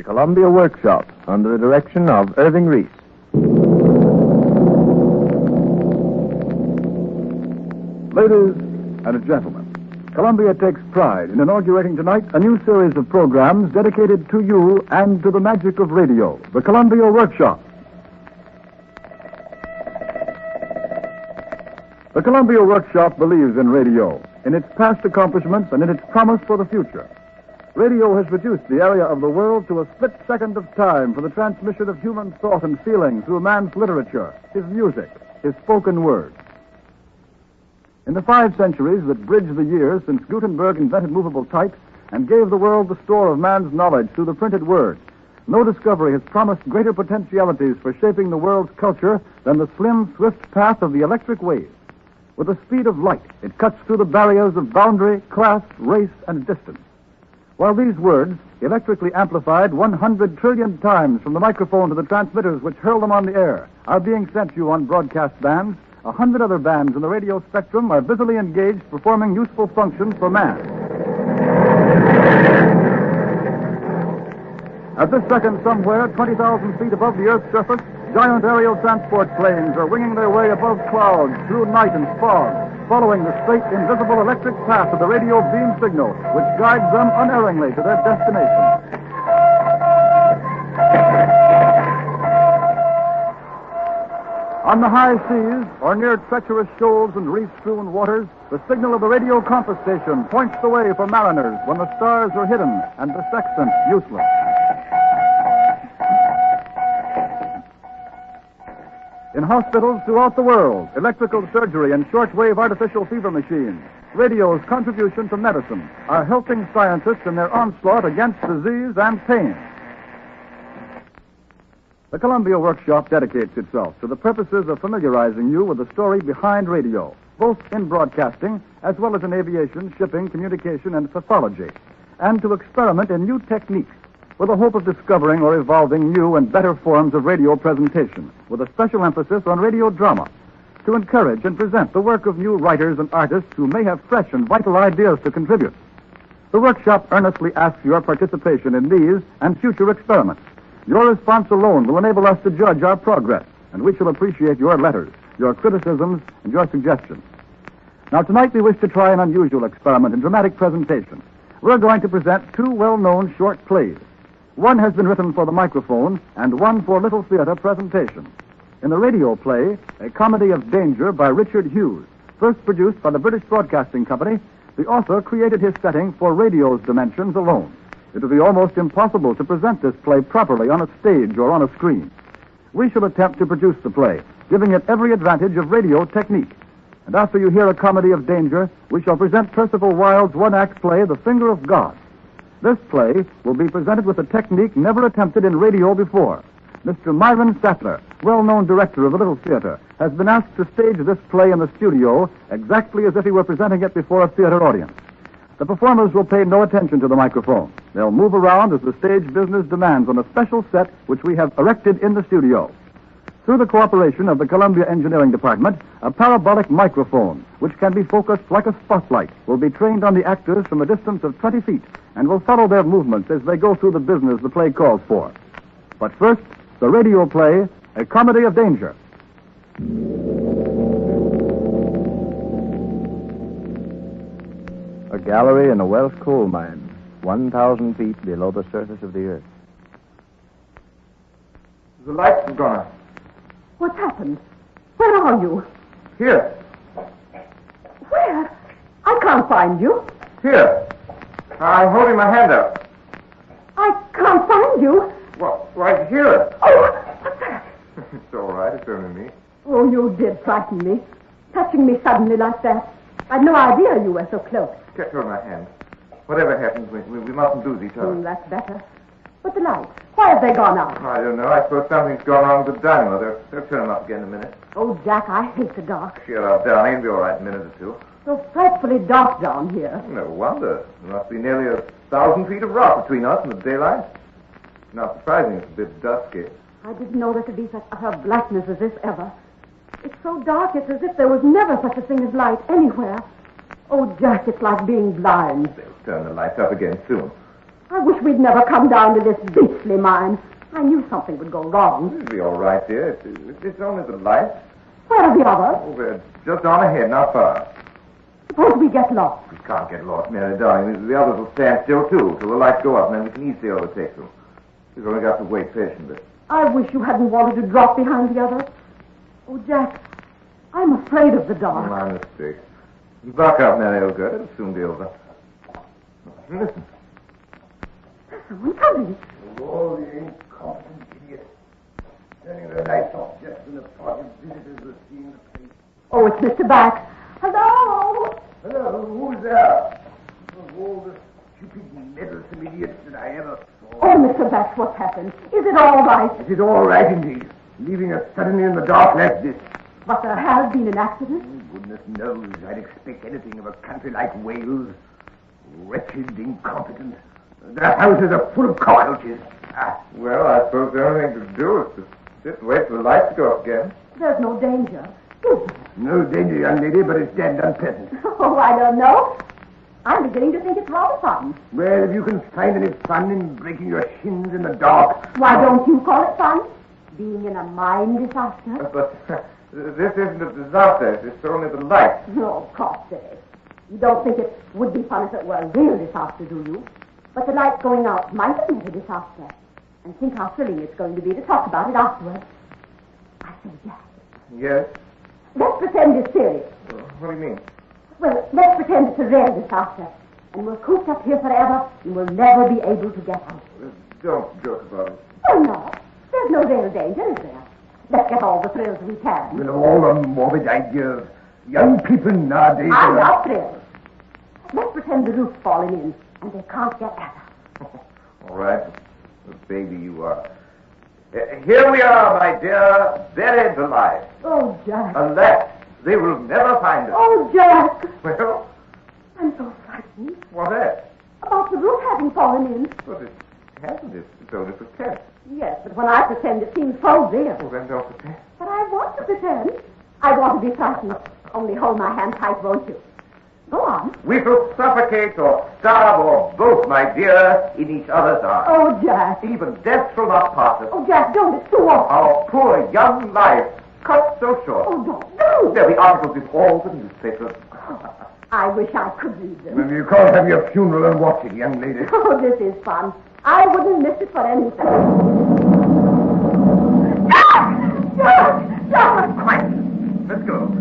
Columbia Workshop, under the direction of Irving Reese. Ladies and gentlemen, Columbia takes pride in inaugurating tonight a new series of programs dedicated to you and to the magic of radio, the Columbia Workshop. The Columbia Workshop believes in radio, in its past accomplishments, and in its promise for the future. Radio has reduced the area of the world to a split second of time for the transmission of human thought and feeling through man's literature, his music, his spoken word. In the 5 centuries that bridge the years since Gutenberg invented movable type and gave the world the store of man's knowledge through the printed word, no discovery has promised greater potentialities for shaping the world's culture than the slim, swift path of the electric wave. With the speed of light, it cuts through the barriers of boundary, class, race, and distance. While these words, electrically amplified 100 trillion times from the microphone to the transmitters which hurl them on the air, are being sent you on broadcast bands, 100 other bands in the radio spectrum are busily engaged performing useful functions for man. At this second, somewhere 20,000 feet above the Earth's surface, giant aerial transport planes are winging their way above clouds through night and fog, following the straight, invisible electric path of the radio beam signal, which guides them unerringly to their destination. On the high seas, or near treacherous shoals and reef-strewn waters, the signal of the radio compass station points the way for mariners when the stars are hidden and the sextant useless. In hospitals throughout the world, electrical surgery and shortwave artificial fever machines, radio's contribution to medicine are helping scientists in their onslaught against disease and pain. The Columbia Workshop dedicates itself to the purposes of familiarizing you with the story behind radio, both in broadcasting as well as in aviation, shipping, communication, and pathology, and to experiment in new techniques with the hope of discovering or evolving new and better forms of radio presentation, with a special emphasis on radio drama, to encourage and present the work of new writers and artists who may have fresh and vital ideas to contribute. The workshop earnestly asks your participation in these and future experiments. Your response alone will enable us to judge our progress, and we shall appreciate your letters, your criticisms, and your suggestions. Now, tonight we wish to try an unusual experiment in dramatic presentation. We're going to present 2 well-known short plays. One has been written for the microphone and one for little theater presentation. In the radio play, A Comedy of Danger by Richard Hughes, first produced by the British Broadcasting Company, the author created his setting for radio's dimensions alone. It would be almost impossible to present this play properly on a stage or on a screen. We shall attempt to produce the play, giving it every advantage of radio technique. And after you hear A Comedy of Danger, we shall present Percival Wilde's one-act play, The Finger of God. This play will be presented with a technique never attempted in radio before. Mr. Myron Sattler, well-known director of the Little Theater, has been asked to stage this play in the studio exactly as if he were presenting it before a theater audience. The performers will pay no attention to the microphone. They'll move around as the stage business demands on a special set which we have erected in the studio. Through the cooperation of the Columbia Engineering Department, a parabolic microphone, which can be focused like a spotlight, will be trained on the actors from a distance of 20 feet and will follow their movements as they go through the business the play calls for. But first, the radio play, A Comedy of Danger. A gallery in a Welsh coal mine, 1,000 feet below the surface of the earth. The lights have gone out. What's happened? Where are you? Here. Where? I can't find you. Here. I'm holding my hand out. I can't find you. Well, right here. Oh, what's that? It's all right. It's only me. Oh, you did frighten me. Touching me suddenly like that. I'd no idea you were so close. Get hold my hand. Whatever happens, we mustn't lose each other. That's better. But the lights, why have they gone out? I don't know. I suppose something's gone wrong with the dynamo. They'll turn them up again in a minute. Oh, Jack, I hate the dark. Cheer up, darling. It'll be all right in a minute or two. So frightfully dark down here. No wonder. There must be nearly 1,000 feet of rock between us and the daylight. Not surprising it's a bit dusky. I didn't know there could be such utter blackness as this ever. It's so dark, it's as if there was never such a thing as light anywhere. Oh, Jack, it's like being blind. They'll turn the lights up again soon. I wish we'd never come down to this beastly mine. I knew something would go wrong. It'll be all right, dear. It's only the light. Where are the others? Oh, we're just on ahead, not far. Suppose we get lost. We can't get lost, Mary, darling. The others will stand still, too, till the lights go up, and then we can easily overtake them. We've only got to wait patiently. I wish you hadn't wanted to drop behind the others. Oh, Jack, I'm afraid of the dark. My mistake. Buck up, Mary, old girl. It'll soon be over. Listen. Someone coming. All the incompetent idiots. Turning their lights off just when the party of visitors were seeing the place. Oh, it's Mr. Bax. Hello? Hello, who's there? Of all the stupid, meddlesome idiots that I ever saw. Oh, Mr. Bax, what's happened? Is it all right? It is all right indeed. Leaving us suddenly in the dark like this. But there has been an accident. Goodness knows I'd expect anything of a country like Wales. Wretched, incompetent. Their houses are full of cockroaches. Well, I suppose the only thing to do is to sit and wait for the lights to go up again. There's no danger, is there? No danger, young lady, but it's dead unpleasant. Oh, I don't know. I'm beginning to think it's rather fun. Well, if you can find any fun in breaking your shins in the dark... Why don't you call it fun? Being in a mine disaster? But this isn't a disaster. It's only the light. No, of course it is. You don't think it would be fun if it were a real disaster, do you? But the light going out might have made a disaster. And think how thrilling it's going to be to talk about it afterwards. I say, Jack, Yes? let's pretend it's serious. What do you mean? Well, let's pretend it's a real disaster. And we're cooped up here forever and we'll never be able to get out. Don't joke about it. Oh, no. There's no real danger, is there? Let's get all the thrills we can. With all the morbid ideas. Young people nowadays... I'm not thrilled. Let's pretend the roof's falling in and they can't get at us. All right. The baby you are. Here we are, my dear, buried alive. Oh, Jack. Alas, they will never find us. Oh, Jack. Well, I'm so frightened. what else? About the roof having fallen in. But it hasn't. It's only pretend. Yes, but when I pretend, it seems so real. Well, then don't pretend. But I want to pretend. I want to be frightened. Only hold my hand tight, won't you? Go on. We shall suffocate or starve or both, my dear, in each other's arms. Oh, Jack. Even death shall not part us. Oh, Jack, don't. It's too awful. Our poor young lives cut so short. Oh, don't. There'll be articles in all the newspapers. I wish I could read them. Well, you can't have your funeral and watch it, young lady. Oh, this is fun. I wouldn't miss it for anything. Jack! Jack! Quiet. Let's go.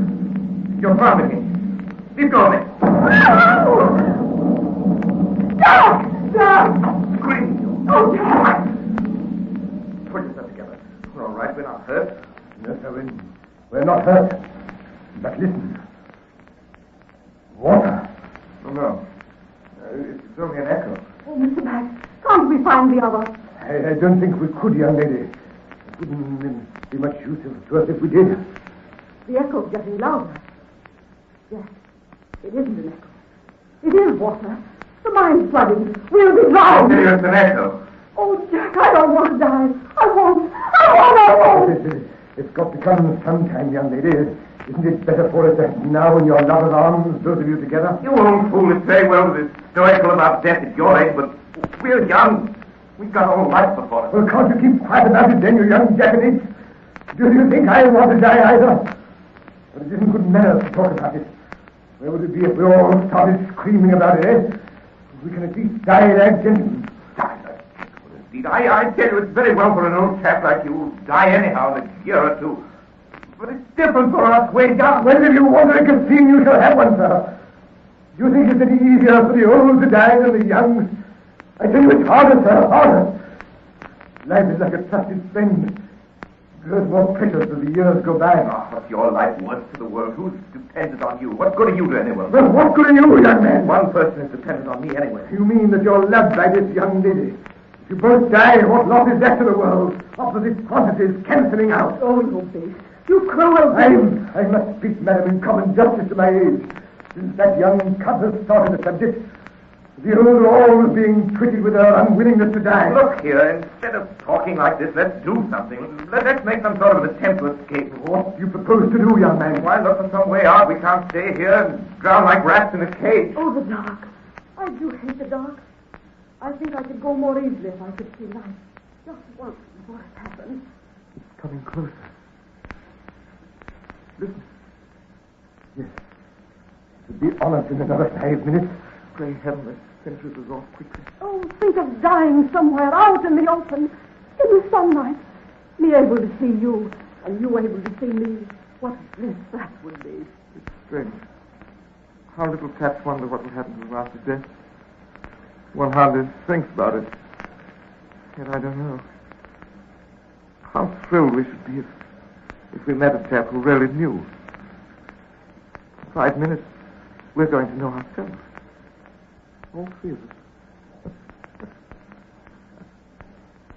You're found me. Leave go of it. Jack! Jack! Scream. Oh, Jack! Put yourself together. We're all right. We're not hurt. No, sir, we're not hurt. But listen. Water. Oh, no. It's only an echo. Oh, Mr. Bax, can't we find the other? I don't think we could, young lady. It wouldn't be much use to us if we did. The echo's getting louder. Yes, it isn't an echo. It is water. The mine's flooding. We'll be drowned. It's an echo. Oh, Jack, I don't want to die. I won't. It's got to come sometime, young lady. Isn't it better for us that now in your lover's arms, both of you together? You old fool, it's very well with this stoical about death at your age, but we're young. We've got all life before us. Well, can't you keep quiet about it then, you young jackanapes? Do you think I want to die either? But it isn't good manners to talk about it. Where would it be if we all started screaming about it, eh? We can at least die like gentlemen. Die like gentlemen, indeed. I tell you, it's very well for an old chap like you to die anyhow in a year or two. But it's different for us. We're young. Well, if you want a casino, you shall have one, sir. Do you think it's any easier for the old to die than the young? I tell you, it's harder, sir, harder. Life is like a trusted friend. Grows more precious as the years go by. Oh, what's your life worth to the world? Who's dependent on you? What good are you to anyone? Well, what good are you, young man? One person is dependent on me anyway. You mean that you're loved by this young lady? If you both die, what loss is that to the world? Opposite quantities cancelling out. Oh, you beast. You cruel beast. I must speak, madam, in common justice to my age. Since that young cub has started the subject, the old all is being treated with her unwillingness to die. Look here, instead of talking like this, let's do something. Let's make some sort of an attempt to escape. What do you propose to do, young man? Why, look for some way out. We can't stay here and drown like rats in a cage. Oh, the dark. I do hate the dark. I think I could go more easily if I could see light. Just once before it happens. It's coming closer. Listen. Yes. It would be on us in another 5 minutes. Pray heaven, let's finish this off quickly. Oh, think of dying somewhere out in the open, in the sunlight. Me able to see you, and you able to see me. What bliss that would be. It's strange. How little cats wonder what will happen to them after death. One hardly thinks about it. Yet I don't know. How thrilled we should be if we met a chap who really knew. In 5 minutes, we're going to know ourselves. All three of us.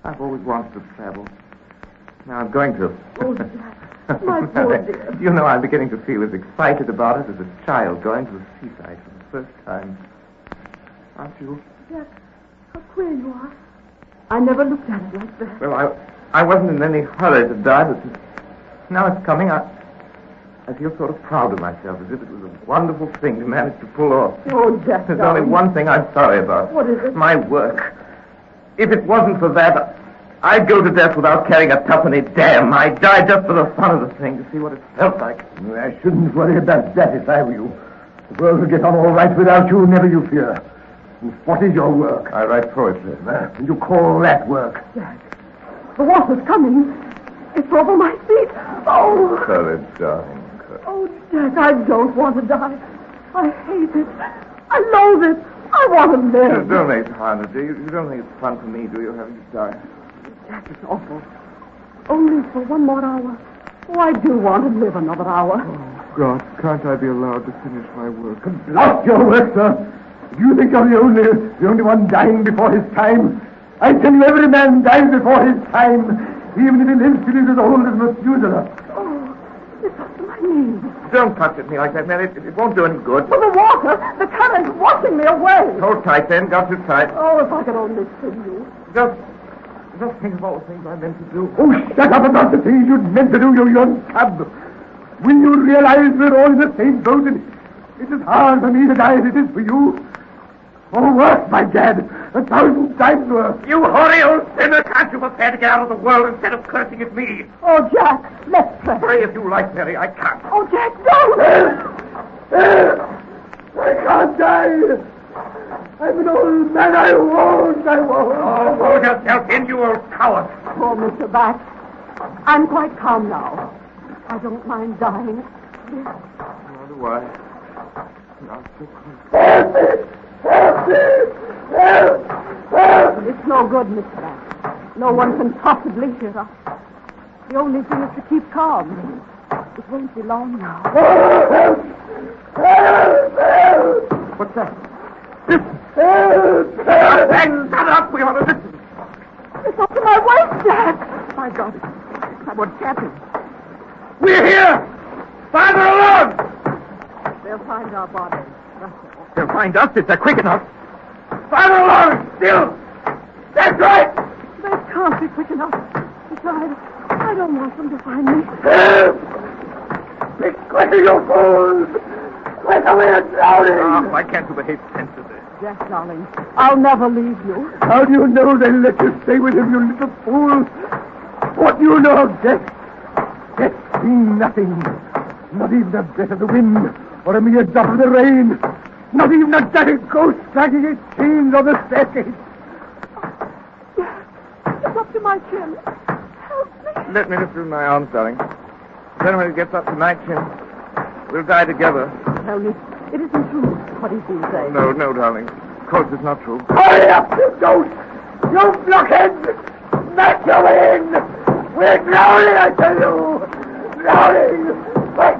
I've always wanted to travel. Now I'm going to. Oh, Jack, my poor dear. You know, I'm beginning to feel as excited about it as a child going to the seaside for the first time. Aren't you? Jack, how queer you are. I never looked at it like that. Well, I wasn't in any hurry to die, but now it's coming. I feel sort of proud of myself, as if it was a wonderful thing to manage to pull off. Oh, Jack, There's only one thing I'm sorry about. What is it? My work. If it wasn't for that, I'd go to death without carrying a tuppenny damn. I'd die just for the fun of the thing, to see what it felt like. I shouldn't worry about that if I were you. The world will get on all right without you, never you fear. And what is your work? I write poetry. And you call that work? Jack, the water's coming. It's over my feet. Oh! Courage, darling. Oh, Jack, I don't want to die. I hate it. I loathe it. I want to live. Don't make it harder, do you? You don't think it's fun for me, do you, having to die? Jack, it's awful. Only for one more hour. Oh, I do want to live another hour. Oh, God, can't I be allowed to finish my work? Blast your work, sir. Do you think you're the only one dying before his time? I tell you, every man dies before his time, even if he lives till he's as old as Methuselah. Oh, it's up to my knees. Don't touch at me like that, Mary. It won't do any good. For the water, the current's washing me away. Hold tight, then. Got too tight. Oh, if I could only see you. Just think of all the things I meant to do. Oh, shut up about the things you'd meant to do, you young cub. Will you realize we're all in the same boat, and it's as hard for me to die as it is for you? Or worse, my dad, 1,000 times worse. You hoary old sinner! Can't you prepare to get out of the world instead of cursing at me? Oh, Jack, let's pray. Pray if you like, Mary. I can't. Oh, Jack, don't! I can't die. I'm an old man. I won't. Oh, hold yourself in, you old coward. Oh, Mr. Bax, I'm quite calm now. I don't mind dying. Nor do I. Not so close. Help me! Help me! Help! It's no good, Mr. Bax. No one can possibly hear us. The only thing is to keep calm. It won't be long now. Help! Help! Help! What's that? Help! Shut up! We ought to listen. It's up to my waist, Jack. My God, I would catch him. We're here! Father alone! They'll find our bodies. That's all. They'll find us if they're quick enough. Father alone! Still! That's right! They can't be quick enough. Besides, I don't want them to find me. Help! Be quick, you fools! Quick, we're drowning! Oh, why can't you behave sensibly? Jack, darling, I'll never leave you. How do you know they let you stay with him, you little fool? What do you know of death? Death means nothing. Not even a breath of the wind or a mere drop of the rain. Not even a dirty ghost dragging his chains on the staircase. Jack, it's up to my chin. Help me. Let me lift you in my arms, darling. Then when it gets up to my chin, we'll die together. Tell me, it isn't true what he's been saying. No, darling. Of course it's not true. Hurry up, you ghost! You blockhead! Smash your way in! We're drowning, I tell you! Drowning! Quick!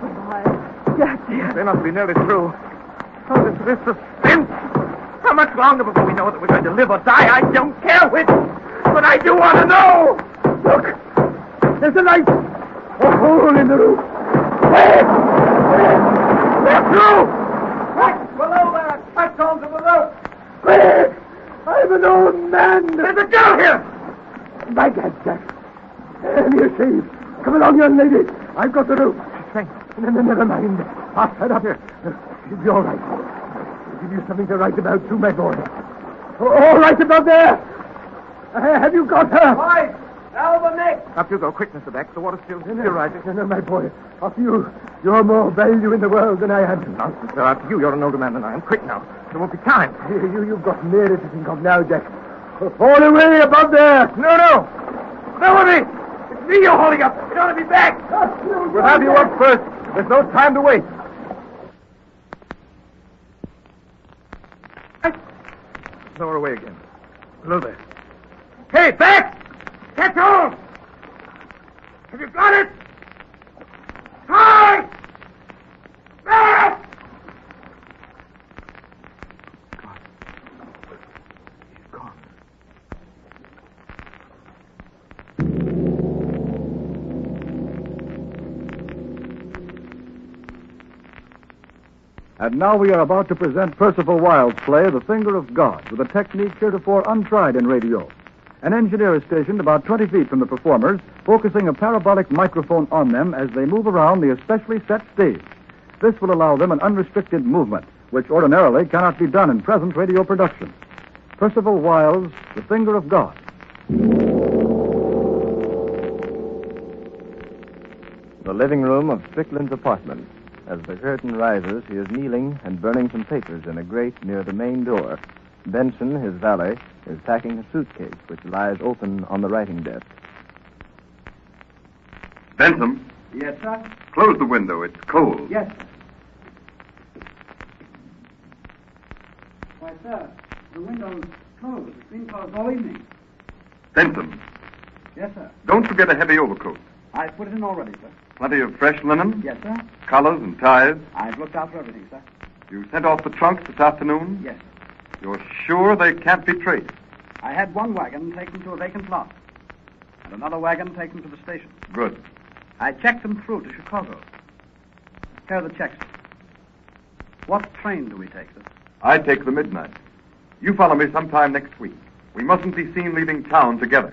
Goodbye, Jack, dear. They must be nearly through. Oh, this suspense! How much longer before we know whether we're going to live or die? I don't care which, but I do want to know! Look! There's a light! A hole in the roof! Quick! They're through! Below there! Catch on to the rope! Quick! I'm an old man! There's a girl here! My God, Jack. You're safe. Come along, young lady. I've got the rope. Thanks. No, never mind. I'll head up here. She'll be all right. I'll give you something to write about, too, my boy. All right above there. Have you got her? Right. Elbow neck. Up you go. Quick, Mr. Beck. The water's still rising. No, my boy. After you. You're more value in the world than I am. Nonsense, sir. After you, you're an older man than I am. Quick now. There won't be time. You've got nearer to think of now, Jack. Fall away above there. No. Melody! It's me you're holding up. You ought to be back. We'll have you up first. There's no time to wait. Lower away again. Below there. Hey, back! Catch hold! Have you got it? Hard! Back! He's gone. And now we are about to present Percival Wilde's play, The Finger of God, with a technique heretofore untried in radio. An engineer is stationed about 20 feet from the performers, focusing a parabolic microphone on them as they move around the especially set stage. This will allow them an unrestricted movement, which ordinarily cannot be done in present radio production. Percival Wilde's The Finger of God. The living room of Strickland's apartment. As the curtain rises, he is kneeling and burning some papers in a grate near the main door. Benson, his valet, is packing a suitcase which lies open on the writing desk. Benson, Yes, sir? close the window. It's cold. Yes, sir. Why, sir, the window's closed. It's been closed all evening. Benson, Yes, sir. don't forget a heavy overcoat. I've put it in already, sir. Plenty of fresh linen, Yes, sir. collars and ties. I've looked out for everything, sir. You sent off the trunks this afternoon? Yes, sir. You're sure they can't be traced? I had one wagon taken to a vacant lot, and another wagon taken to the station. Good. I checked them through to Chicago. Here are the checks. What train do we take, sir? I take the midnight. You follow me sometime next week. We mustn't be seen leaving town together.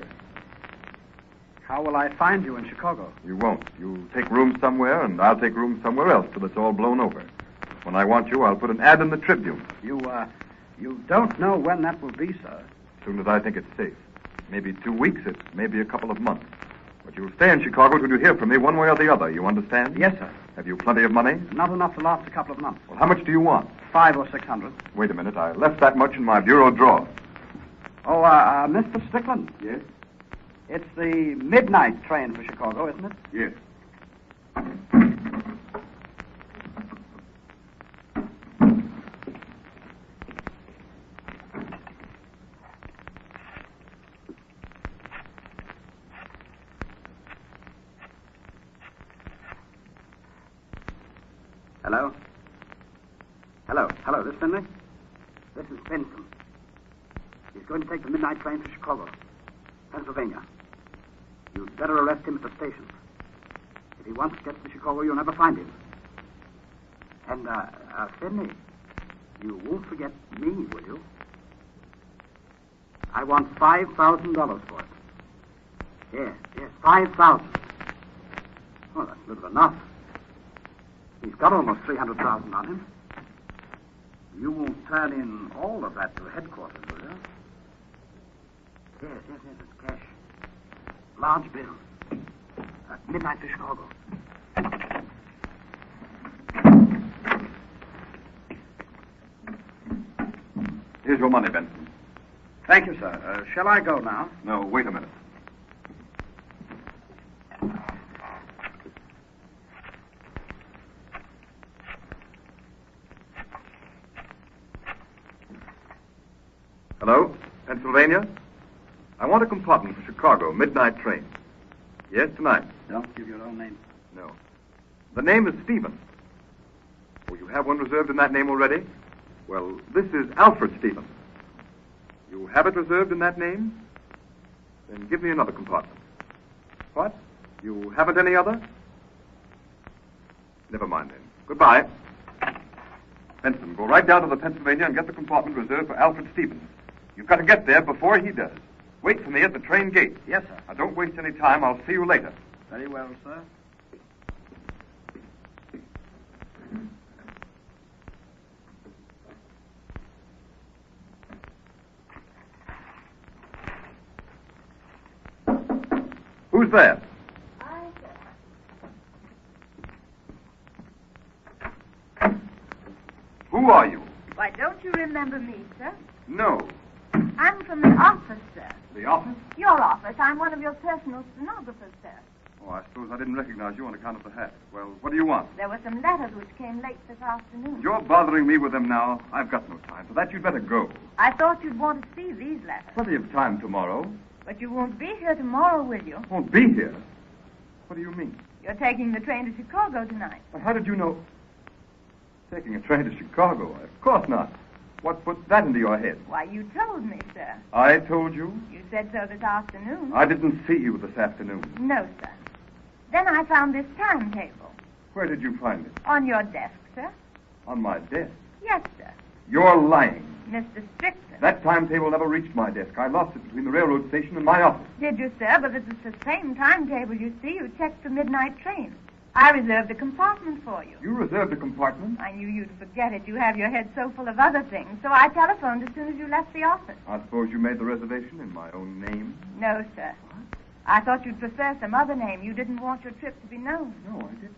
How will I find you in Chicago? You won't. You'll take rooms somewhere, and I'll take rooms somewhere else till it's all blown over. When I want you, I'll put an ad in the Tribune. You don't know when that will be, sir. As soon as I think it's safe. Maybe 2 weeks, it may be a couple of months. But you'll stay in Chicago till you hear from me one way or the other, you understand? Yes, sir. Have you plenty of money? Not enough to last a couple of months. Well, how much do you want? 500 or 600. Wait a minute, I left that much in my bureau drawer. Oh, Mr. Strickland. Yes? It's the midnight train for Chicago, isn't it? Yes. Hello? Hello, this Finley? This is Benson. He's going to take the midnight train to Chicago, Pennsylvania. You'd better arrest him at the station. If he once gets to Chicago, you'll never find him. And, Finley, you won't forget me, will you? I want $5,000 for it. Yes, 5,000. Well, that's little enough. He's got almost 300,000 on him. You won't turn in all of that to headquarters, will you? Yes, it's cash. Large bill. Midnight to Chicago. Here's your money, Benson. Thank you, sir. Shall I go now? No, wait a minute. Hello? Pennsylvania? I want a compartment for Chicago, midnight train. Yes, tonight. Don't give your own name. No. The name is Stevens. Oh, you have one reserved in that name already? Well, this is Alfred Stevens. You have it reserved in that name? Then give me another compartment. What? You haven't any other? Never mind then. Goodbye. Benson, go right down to the Pennsylvania and get the compartment reserved for Alfred Stevens. You've got to get there before he does. Wait for me at the train gate. Yes, sir. Now, don't waste any time. I'll see you later. Very well, sir. Who's there? Who are you? Why, don't you remember me, sir? No. I'm from the office, sir. The office? Your office. I'm one of your personal stenographers, sir. Oh, I suppose I didn't recognize you on account of the hat. Well, what do you want? There were some letters which came late this afternoon. You're bothering me with them now. I've got no time for that. You'd better go. I thought you'd want to see these letters. Plenty of time tomorrow. But you won't be here tomorrow, will you? Won't be here? What do you mean? You're taking the train to Chicago tonight. Well, how did you know? Taking a train to Chicago? Of course not. What put that into your head? Why, you told me, sir. I told you? You said so this afternoon. I didn't see you this afternoon. No, sir. Then I found this timetable. Where did you find it? On your desk, sir. On my desk. Yes, sir. You're lying. Mr. Strickland. That timetable never reached my desk. I lost it between the railroad station and my office. Did you, sir? But it's the same timetable, you see. You checked the midnight train. I reserved a compartment for you. You reserved a compartment? I knew you'd forget it. You have your head so full of other things. So I telephoned as soon as you left the office. I suppose you made the reservation in my own name? No, sir. I thought you'd prefer some other name. You didn't want your trip to be known. No, I didn't.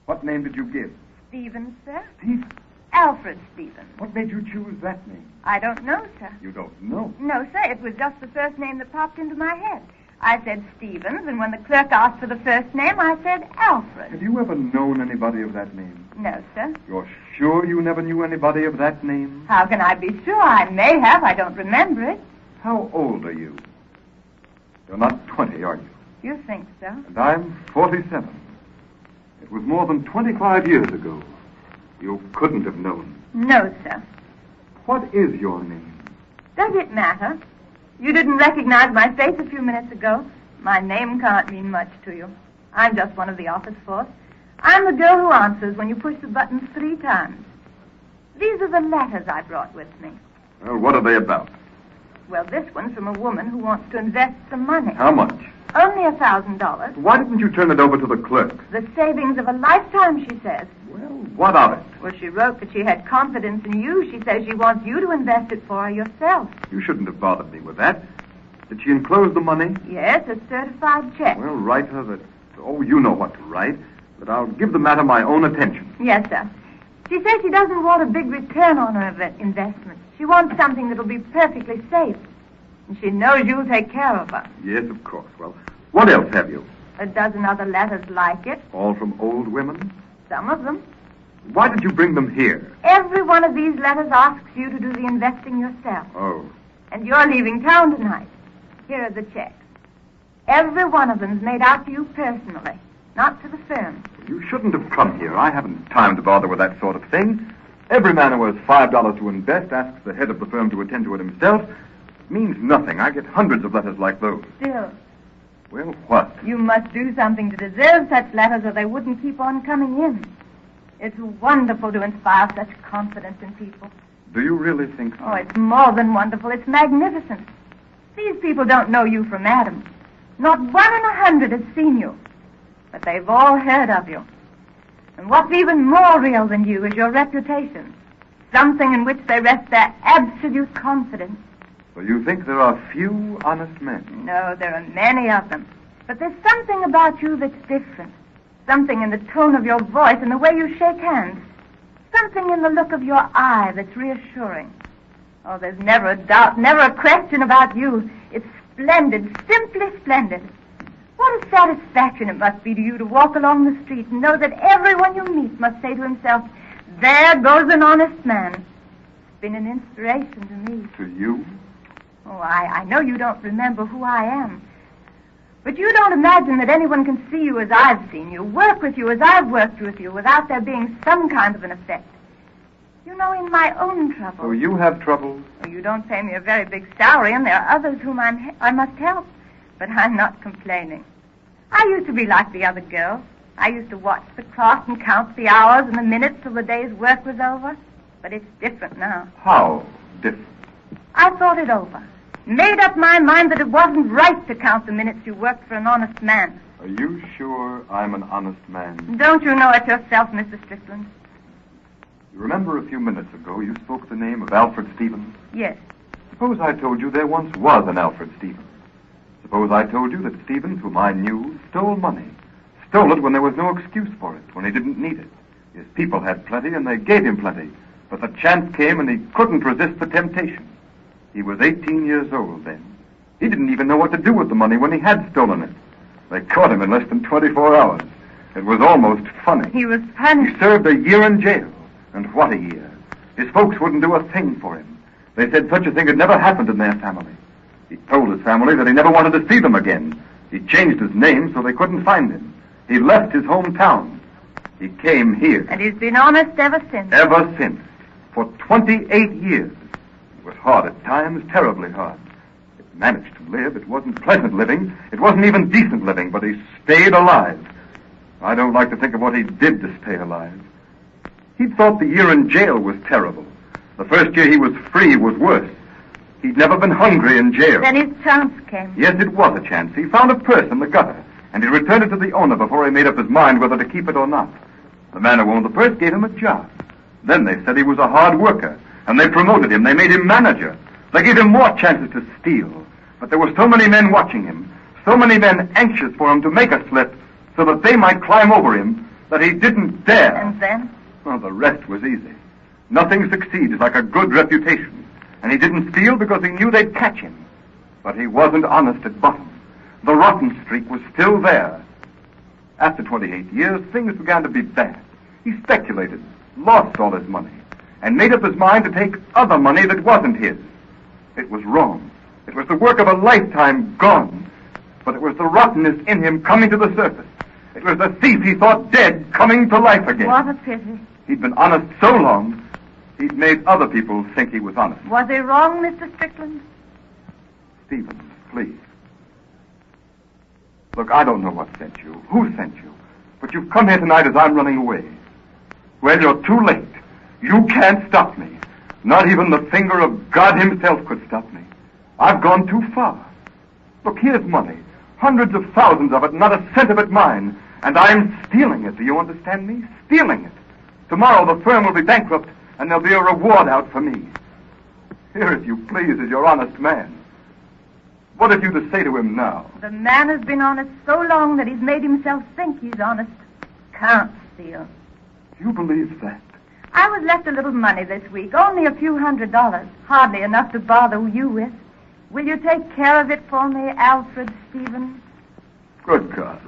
What name did you give? Stevens, sir. Stevens? Alfred Stevens. What made you choose that name? I don't know, sir. You don't know? No, sir. It was just the first name that popped into my head. I said Stevens, and when the clerk asked for the first name, I said Alfred. Have you ever known anybody of that name? No, sir. You're sure you never knew anybody of that name? How can I be sure? I may have. I don't remember it. How old are you? You're not 20, are you? You think so? And I'm 47. It was more than 25 years ago. You couldn't have known. No, sir. What is your name? Does it matter? You didn't recognize my face a few minutes ago. My name can't mean much to you. I'm just one of the office force. I'm the girl who answers when you push the buttons 3 times. These are the letters I brought with me. Well, what are they about? Well, this one's from a woman who wants to invest some money. How much? Only $1,000. Why didn't you turn it over to the clerk? The savings of a lifetime, she says. Well, what of it? Well, she wrote that she had confidence in you. She says she wants you to invest it for her yourself. You shouldn't have bothered me with that. Did she enclose the money? Yes, a certified check. Well, write her that... Oh, you know what to write. But I'll give the matter my own attention. Yes, sir. She says she doesn't want a big return on her investment. She wants something that'll be perfectly safe. And she knows you'll take care of her. Yes, of course. Well, what else have you? A dozen other letters like it. All from old women? Some of them. Why did you bring them here? Every one of these letters asks you to do the investing yourself. Oh. And you're leaving town tonight. Here are the checks. Every one of them's made out to you personally, not to the firm. You shouldn't have come here. I haven't time to bother with that sort of thing. Every man who has $5 to invest asks the head of the firm to attend to it himself. It means nothing. I get hundreds of letters like those. Still. Well, what? You must do something to deserve such letters or they wouldn't keep on coming in. It's wonderful to inspire such confidence in people. Do you really think so? Oh, it's more than wonderful. It's magnificent. These people don't know you from Adam. Not 1 in 100 has seen you. But they've all heard of you. And what's even more real than you is your reputation. Something in which they rest their absolute confidence. So you think there are few honest men? No, there are many of them. But there's something about you that's different. Something in the tone of your voice and the way you shake hands. Something in the look of your eye that's reassuring. Oh, there's never a doubt, never a question about you. It's splendid, simply splendid. What a satisfaction it must be to you to walk along the street and know that everyone you meet must say to himself, there goes an honest man. It's been an inspiration to me. To you? Oh, I know you don't remember who I am. But you don't imagine that anyone can see you as I've seen you, work with you as I've worked with you, without there being some kind of an effect. You know, in my own trouble... Oh, you have trouble? Oh, you don't pay me a very big salary, and there are others whom I must help. But I'm not complaining. I used to be like the other girls. I used to watch the clock and count the hours and the minutes till the day's work was over. But it's different now. How different? I thought it over. Made up my mind that it wasn't right to count the minutes you worked for an honest man. Are you sure I'm an honest man? Don't you know it yourself, Mr. Strickland? You remember a few minutes ago you spoke the name of Alfred Stevens? Yes. Suppose I told you there once was an Alfred Stevens. Suppose I told you that Stevens, whom I knew, stole money. Stole it when there was no excuse for it, when he didn't need it. His people had plenty, and they gave him plenty. But the chance came, and he couldn't resist the temptation. He was 18 years old then. He didn't even know what to do with the money when he had stolen it. They caught him in less than 24 hours. It was almost funny. He was punished. He served a year in jail. And what a year. His folks wouldn't do a thing for him. They said such a thing had never happened in their family. He told his family that he never wanted to see them again. He changed his name so they couldn't find him. He left his hometown. He came here. And he's been honest ever since. Ever since. For 28 years. It was hard at times, terribly hard. It managed to live. It wasn't pleasant living. It wasn't even decent living, but he stayed alive. I don't like to think of what he did to stay alive. He thought the year in jail was terrible. The first year he was free was worse. He'd never been hungry in jail. Then his chance came. Yes, it was a chance. He found a purse in the gutter, and he returned it to the owner before he made up his mind whether to keep it or not. The man who owned the purse gave him a job. Then they said he was a hard worker, and they promoted him. They made him manager. They gave him more chances to steal. But there were so many men watching him, so many men anxious for him to make a slip so that they might climb over him, that he didn't dare. And then? Well, the rest was easy. Nothing succeeds like a good reputation. And he didn't steal because he knew they'd catch him. But he wasn't honest at bottom. The rotten streak was still there. After 28 years, things began to be bad. He speculated, lost all his money, and made up his mind to take other money that wasn't his. It was wrong. It was the work of a lifetime gone. But it was the rottenness in him coming to the surface. It was the thief he thought dead coming to life again. What a pity. He'd been honest so long, he'd made other people think he was honest. Was he wrong, Mr. Strickland? Stevens, please. Look, I don't know what sent you, who sent you, but you've come here tonight as I'm running away. Well, you're too late. You can't stop me. Not even the finger of God himself could stop me. I've gone too far. Look, here's money. Hundreds of thousands of it, not a cent of it mine. And I'm stealing it, do you understand me? Stealing it. Tomorrow the firm will be bankrupt, and there'll be a reward out for me. Here, if you please, is your honest man. What have you to say to him now? The man has been honest so long that he's made himself think he's honest. Can't steal. You believe that? I was left a little money this week, only a few $100s. Hardly enough to bother you with. Will you take care of it for me, Alfred Stevens? Good God.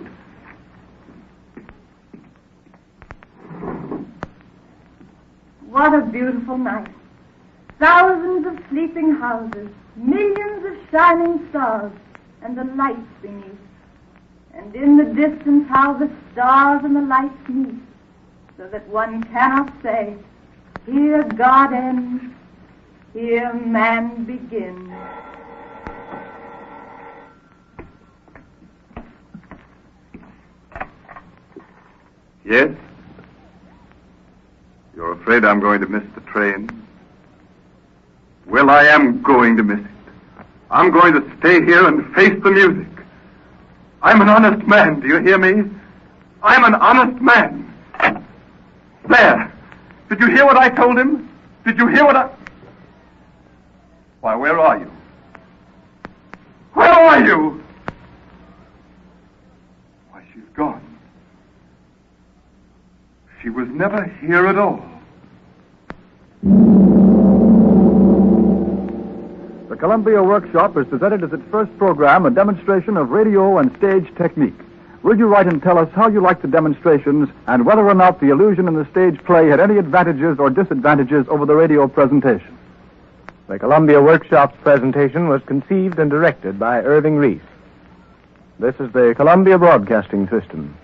What a beautiful night. Thousands of sleeping houses, millions of shining stars, and the lights beneath. And in the distance how the stars and the lights meet, so that one cannot say, here God ends, here man begins. Yes? You're afraid I'm going to miss the train? Well, I am going to miss it. I'm going to stay here and face the music. I'm an honest man, do you hear me? I'm an honest man. There. Did you hear what I told him? Did you hear what I... Why, where are you? Where are you? Why, she's gone. She was never here at all. The Columbia Workshop has presented as its first program a demonstration of radio and stage technique. Will you write and tell us how you liked the demonstrations and whether or not the illusion in the stage play had any advantages or disadvantages over the radio presentation? The Columbia Workshop's presentation was conceived and directed by Irving Reese. This is the Columbia Broadcasting System.